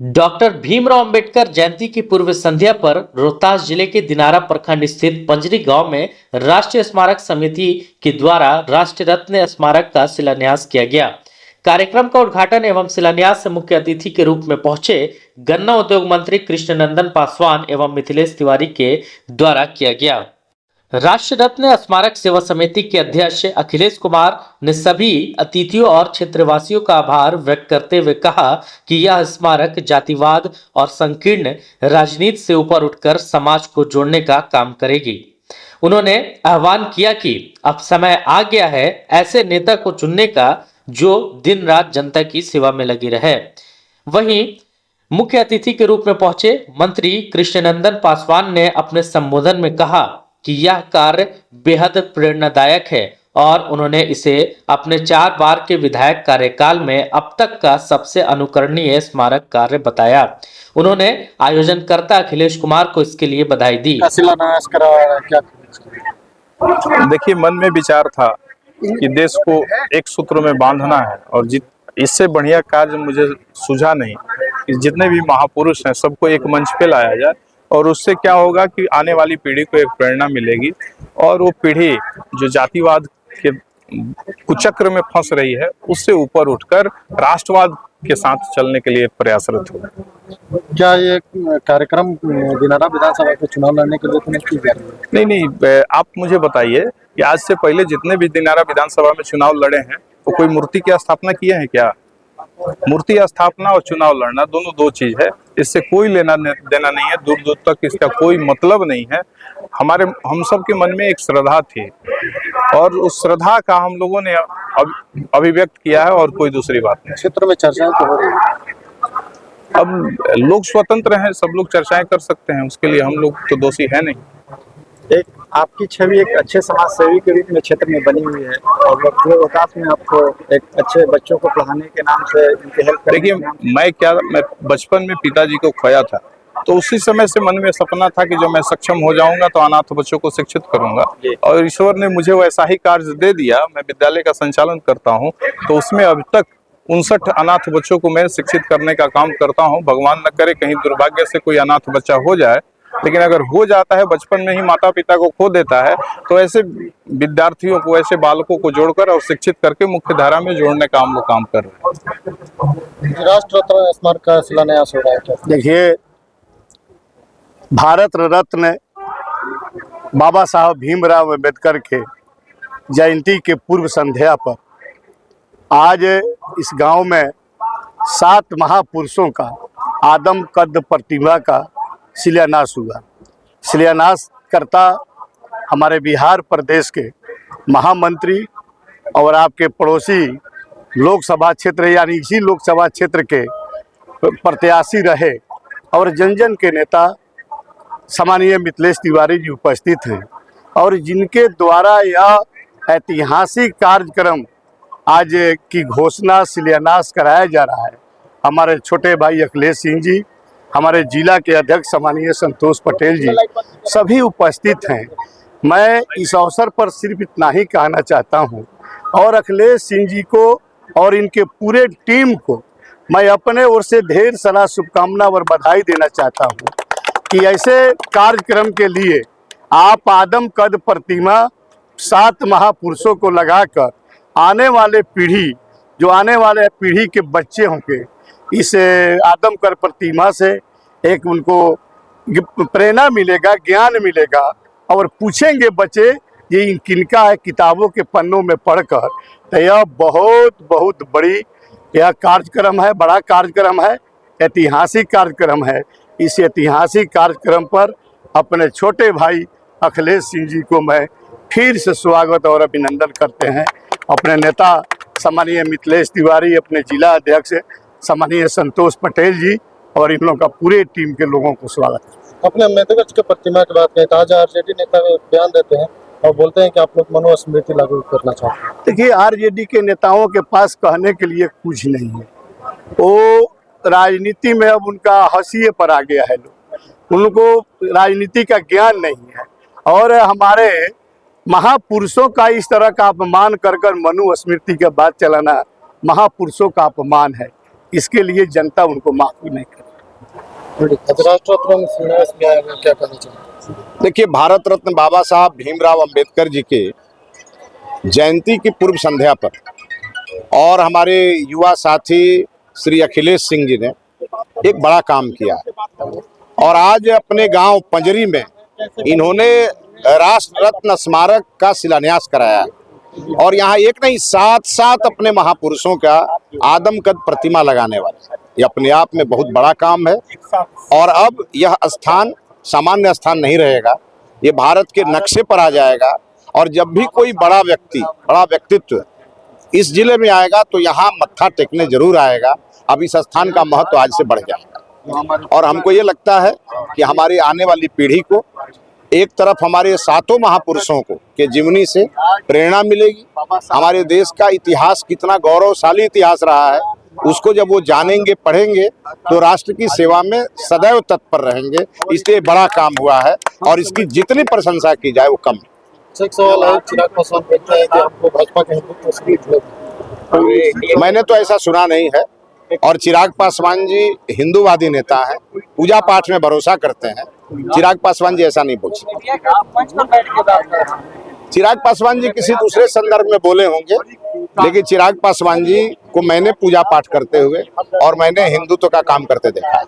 Doctor Bhimrao Ambedkar Jayanti की पूर्व संध्या पर रोहतास जिले के दिनारा प्रखंड स्थित पंजरी गांव में राष्ट्रीय स्मारक समिति के द्वारा राष्ट्र रत्न स्मारक का शिलान्यास किया गया। कार्यक्रम का उद्घाटन एवं शिलान्यास से मुख्य अतिथि के रूप में पहुंचे गन्ना उद्योग मंत्री कृष्णनंदन पासवान एवं मिथिलेश तिवारी के द्वारा किया गया। राष्ट्र रत्न स्मारक सेवा समिति के अध्यक्ष अखिलेश कुमार ने सभी अतिथियों और क्षेत्रवासियों का आभार व्यक्त करते हुए कहा कि यह स्मारक जातिवाद और संकीर्ण राजनीति से ऊपर उठकर समाज को जोड़ने का काम करेगी। उन्होंने आह्वान किया कि अब समय आ गया है ऐसे नेता को चुनने का जो दिन रात जनता की सेवा में लगी रहे। वहीं मुख्य अतिथि के रूप में पहुंचे मंत्री कृष्णनंदन पासवान ने अपने संबोधन में कहा कि यह कार्य बेहद प्रेरणादायक है और उन्होंने इसे अपने 4 बार के विधायक कार्यकाल में अब तक का सबसे अनुकरणीय स्मारक कार्य बताया। उन्होंने आयोजनकर्ता अखिलेश कुमार को इसके लिए बधाई दी। देखिए, मन में विचार था कि देश को एक सूत्र में बांधना है और इससे बढ़िया कार्य मुझे सूझा नहीं कि जितने भी महापुरुष हैं सबको एक मंच पे लाया जाए और उससे क्या होगा कि आने वाली पीढ़ी को एक प्रेरणा मिलेगी और वो पीढ़ी जो जातिवाद के कुचक्र में फंस रही है उससे ऊपर उठकर राष्ट्रवाद के साथ चलने के लिए प्रयासरत हो। क्या ये कार्यक्रम दिनारा विधानसभा के चुनाव लड़ने के लिए की जा रही है? नहीं, आप मुझे बताइए कि आज से पहले जितने भी दिनारा विधानसभा में चुनाव लड़े हैं वो कोई मूर्ति की स्थापना किए हैं क्या? मूर्ति स्थापना और चुनाव लड़ना दोनों दो चीज है, इससे कोई लेना देना नहीं है, दूर दूर तक इसका कोई मतलब नहीं है। हम सब के मन में एक श्रद्धा थी और उस श्रद्धा का हम लोगों ने अभिव्यक्त किया है और कोई दूसरी बात नहीं। क्षेत्र में चर्चाएं तो हो रही है। अब लोग स्वतंत्र हैं, सब लोग चर्चाएं कर सकते हैं, उसके लिए हम लोग तो दोषी है नहीं। एक आपकी छवि एक अच्छे समाज सेवी के रूप में क्षेत्र में बनी हुई है और पूरे विकास में आपको एक अच्छे बच्चों को पढ़ाने के नाम से उनकी हेल्प। देखिए, मैं बचपन में पिताजी को खोया था तो उसी समय से मन में सपना था कि जब मैं सक्षम हो जाऊंगा तो अनाथ बच्चों को शिक्षित करूंगा और ईश्वर ने मुझे वैसा ही कार्य दे दिया। मैं विद्यालय का संचालन करता हूं तो उसमें अभी तक 59 अनाथ बच्चों को मैं शिक्षित करने का काम करता हूं। भगवान न करे कहीं दुर्भाग्य से कोई अनाथ बच्चा हो जाए, लेकिन अगर हो जाता है, बचपन में ही माता पिता को खो देता है, तो ऐसे विद्यार्थियों को, ऐसे बालकों को जोड़कर और शिक्षित करके मुख्य धारा में जोड़ने का हम लोग काम कर रहे हैं। राष्ट्र रत्न स्मारक का शिलान्यास हो रहा है क्या? देखिए, भारत रत्न बाबा साहब भीमराव अंबेडकर के जयंती के पूर्व संध्या पर आज इस गांव में 7 महापुरुषों का आदम कद प्रतिमा का शिलान्यास हुआ। शिलान्यास करता हमारे बिहार प्रदेश के महामंत्री और आपके पड़ोसी लोकसभा क्षेत्र यानी इसी लोकसभा क्षेत्र के प्रत्याशी रहे और जन जन के नेता सम्मानीय मिथिलेश तिवारी जी उपस्थित हैं और जिनके द्वारा यह ऐतिहासिक कार्यक्रम आज की घोषणा शिलान्यास कराया जा रहा है। हमारे छोटे भाई अखिलेश सिंह जी, हमारे जिला के अध्यक्ष सम्मानीय संतोष पटेल जी सभी उपस्थित हैं। मैं इस अवसर पर सिर्फ इतना ही कहना चाहता हूं और अखिलेश सिंह जी को और इनके पूरे टीम को मैं अपने ओर से ढेर सारा शुभकामना और बधाई देना चाहता हूं कि ऐसे कार्यक्रम के लिए आप आदम कद प्रतिमा 7 महापुरुषों को लगाकर आने वाले पीढ़ी के बच्चे होंगे, इस आदम कद प्रतिमा से एक उनको प्रेरणा मिलेगा, ज्ञान मिलेगा और पूछेंगे बच्चे ये किनका है किताबों के पन्नों में पढ़कर। तो यह बहुत बड़ी यह कार्यक्रम है, बड़ा कार्यक्रम है, ऐतिहासिक कार्यक्रम है। इस ऐतिहासिक कार्यक्रम पर अपने छोटे भाई अखिलेश सिंह जी को मैं फिर से स्वागत और अभिनंदन करते हैं। अपने नेता सम्मानीय मिथिलेश तिवारी, अपने जिला अध्यक्ष सम्मानीय संतोष पटेल जी और इन लोगों का पूरे टीम के लोगों को स्वागत। अपने अम्बेडकर के प्रतिमा की बात करें तो आज आरजेडी नेता बयान देते हैं और बोलते हैं कि आप लोग मनुस्मृति लागू करना चाहते हैं। देखिए, आरजेडी के नेताओं के पास कहने के लिए कुछ नहीं है। वो राजनीति में अब उनका हंसिए पर आ गया है। उनको राजनीति का ज्ञान नहीं है और हमारे महापुरुषों का इस तरह का अपमान कर मनुस्मृति के बात चलाना महापुरुषों का अपमान है। इसके लिए जनता उनको माफ नहीं करे। राष्ट्र रत्न शिलान्यास में आए हैं, क्या कहना चाहिए? देखिए, भारत रत्न बाबा साहब भीमराव अंबेडकर जी के जयंती की पूर्व संध्या पर और हमारे युवा साथी श्री अखिलेश सिंह जी ने एक बड़ा काम किया है और आज अपने गांव पंजरी में इन्होंने राष्ट्र रत्न स्मारक का शिलान्यास कराया है और यहाँ एक नहीं 7 अपने महापुरुषों का आदमकद प्रतिमा लगाने वाले। ये अपने आप में बहुत बड़ा काम है और अब यह स्थान सामान्य स्थान नहीं रहेगा, ये भारत के नक्शे पर आ जाएगा और जब भी कोई बड़ा व्यक्तित्व इस जिले में आएगा तो यहाँ मत्था टेकने जरूर आएगा। अब इस स्थान का महत्व आज से बढ़ जाएगा और हमको ये लगता है कि हमारी आने वाली पीढ़ी को एक तरफ हमारे 7 महापुरुषों को के जीवनी से प्रेरणा मिलेगी, हमारे देश का इतिहास कितना गौरवशाली इतिहास रहा है उसको जब वो जानेंगे पढ़ेंगे तो राष्ट्र की सेवा में सदैव तत्पर रहेंगे। इसलिए बड़ा काम हुआ है और इसकी जितनी प्रशंसा की जाए वो कम है। एक सवाल है, चिराग पासवान कहते हैं कि आपको भाजपा के हिंदुत्व से मतलब मैंने तो ऐसा सुना नहीं है और चिराग पासवान जी हिंदूवादी नेता हैं, पूजा पाठ में भरोसा करते हैं। चिराग पासवान जी ऐसा नहीं बोल सकते। चिराग पासवान जी किसी दूसरे संदर्भ में बोले होंगे, लेकिन चिराग पासवान जी को मैंने पूजा पाठ करते हुए और मैंने हिंदुत्व का काम करते देखा है।